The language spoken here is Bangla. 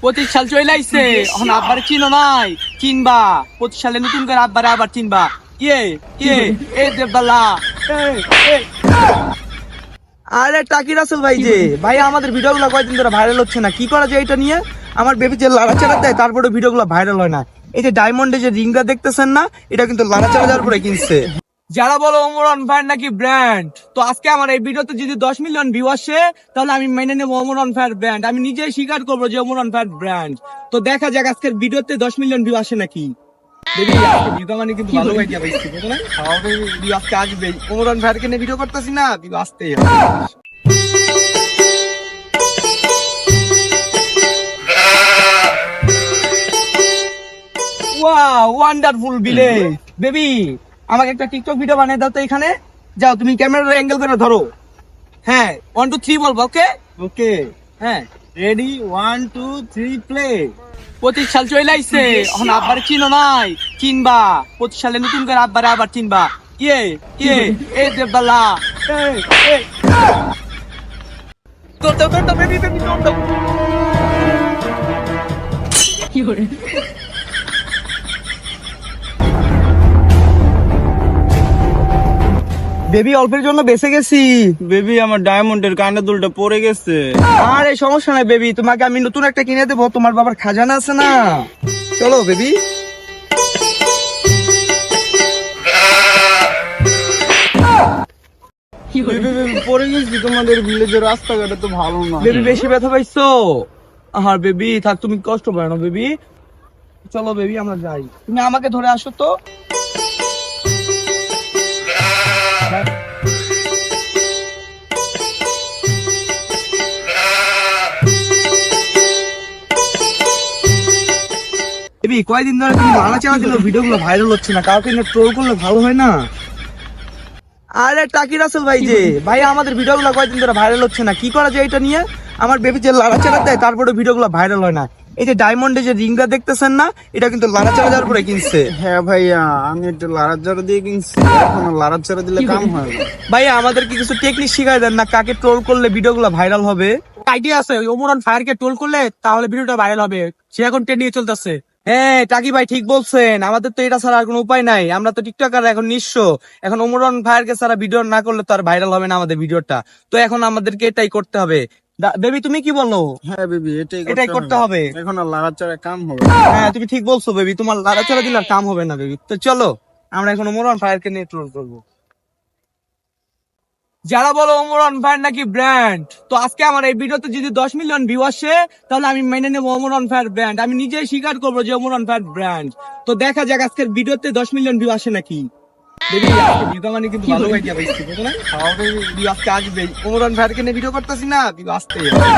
25 সাল চলে আইছে, এখন আব্বারে চিনো নাই, চিনবা 25 সালে নতুন করে আব্বারে আবার চিনবা। কে কে এই দেববালা, আরে টাকি রাসেল ভাই যে ভাই, আমাদের ভিডিওগুলো কয়েকদিন ধরে ভাইরাল হচ্ছে না, কি করা যায় এটা নিয়ে? আমার বেবি যে লাড়াচাড়া দেয় তারপরে ভিডিওগুলো ভাইরাল হয় না। এই যে ডায়মন্ডে যে রিংটা দেখতেছেন না, এটা কিন্তু লাড়াচাড়া দেওয়ার পরে কিনছে। যারা বলো ওমরান ভাই নাকি ব্র্যান্ড, তো আজকে আমার এই ভিডিওতে যদি 10 মিলিয়ন ভিউ আসে তাহলে আমি মেনে নেবো ওমরান ভাইয়ের ব্র্যান্ড। আমি নিজেই স্বীকার করবো যে ওমরান ভাইয়ের ব্র্যান্ড। তো দেখা যাক আজকের ভিডিওতে 10 মিলিয়ন ভিউ আসে নাকি। বেবি আজকে ভিডিও মানে কিন্তু ভালো আইডিয়া পাইছি, বুঝছো না? আমাদের ভিডিও আজকে আসবে, ওমরান ভাইয়েরকে নিয়ে ভিডিও করতেছি না, ভিডিও আসতেই হবে। Wow, wonderful village. বেবি আমাকে একটা টিকটক ভিডিও বানিয়ে দাও তো এখানে। যাও তুমি ক্যামেরার অ্যাঙ্গেল করে ধরো। হ্যাঁ 1 2 3 বলবো। ওকে ওকে, হ্যাঁ রেডি 1 2 3 প্লে। 25 সাল চলে আইছে, এখন আব্বারে চিনো নাই, চিনবা 25 সালে নতুন করে আব্বারে আবার চিনবা। কে কে এই দেববালা, তো বেবি বেবি তো কি করে। বেবি অল্পের জন্য বেঁচে গেছি। বেবি আমার ডায়মন্ডের কানের দুলটা পড়ে গেছে। আরে সমস্যা নাই বেবি, তোমাকে আমি নতুন একটা কিনে দেবো, তোমার বাবার খাজানা আছে না। চলো বেবি। বেবি পড়ে গেছি, তোমাদের ভিলেজের রাস্তাঘাটে তো ভালো না। বেবি বেশি ব্যথা পাইছো? আর বেবি থাক, তুমি কষ্ট পায় না বেবি। চলো বেবি আমরা যাই, তুমি আমাকে ধরে আসো তো। বেবি কয়দিন ধরে তুমি লাড়াচাড়া দিলে ভিডিওগুলো ভাইরাল হচ্ছে না, কাউকে নিয়ে ট্রোল করলে ভালো হয় না? আরে টাকি রাসেল ভাই যে ভাই, আমাদের ভিডিওগুলো কয়েকদিন ধরে ভাইরাল হচ্ছে না, কি করা যায় এটা নিয়ে? আমার বেবি যে লাড়াচাড়া দেয় তারপরে ভিডিওগুলো ভাইরাল হয় না। এই যে ডায়মন্ডে যে রিংটা দেখতেছেন না, এটা কিন্তু লাড়াচাড়া দেওয়ার পরে কিনছে। হ্যাঁ ভাইয়া, আমি একটু লাড়াচাড়া দিয়ে কিনছি, এখন লাড়াচাড়া দিলে কাম হয় না। ভাইয়া আমাদের কি কিছু টেকনিক শিখাই দেন না, কাকে ট্রোল করলে ভিডিওগুলো ভাইরাল হবে? আইডিয়া আছে, ওমরান ফায়ারকে ট্রোল করলে তাহলে ভিডিওটা ভাইরাল হবে, সে এখন ট্রেন্ডিং চলতেছে। হ্যাঁ টাকি ভাই ঠিক বলছেন, আমাদের তো এটা ছাড়া আর কোনো উপায় নাই, আমরা তো টিকটকার এখন নিঃস্ব। এখন ওমরান ফায়ারকে ছাড়া ভিডিও না করলে তো আর ভাইরাল হবে না আমাদের ভিডিওটা, তো এখন আমাদেরকে এটাই করতে হবে। বেবি তুমি কি বলো? হ্যাঁ বেবি এটাই করতে হবে। এখন আর লাড়াচাড়া কাম হবে। হ্যাঁ তুমি ঠিক বলছো বেবি, তোমার লাড়াচাড়া দিলে আর কাম হবে না বেবি। তো চলো আমরা এখন ওমরান ফায়ারকে নিয়ে ট্রোল করবো। যারা বলো ওমরান ফায়ার নাকি ব্র্যান্ড, তো আজকে আমার এই ভিডিওতে যদি 10 মিলিয়ন ভিউ আসে তাহলে আমি মেনে নেবো ওমরান ফায়ার ব্র্যান্ড। আমি নিজেই স্বীকার করবো যে ওমরান ফায়ার ব্র্যান্ড। তো দেখা যাক আজকের ভিডিওতে 10 মিলিয়ন ভিউ আসে নাকি। বেবি আজকে ভিডিও মানে কিন্তু ভালো আইডিয়া পাইছি, বুঝছো না? আমাদের ভিডিও আজকে আসবে, ওমরান ফায়ারকে নিয়ে ভিডিও করতেছি না, ভিডিও আসতেই হবে।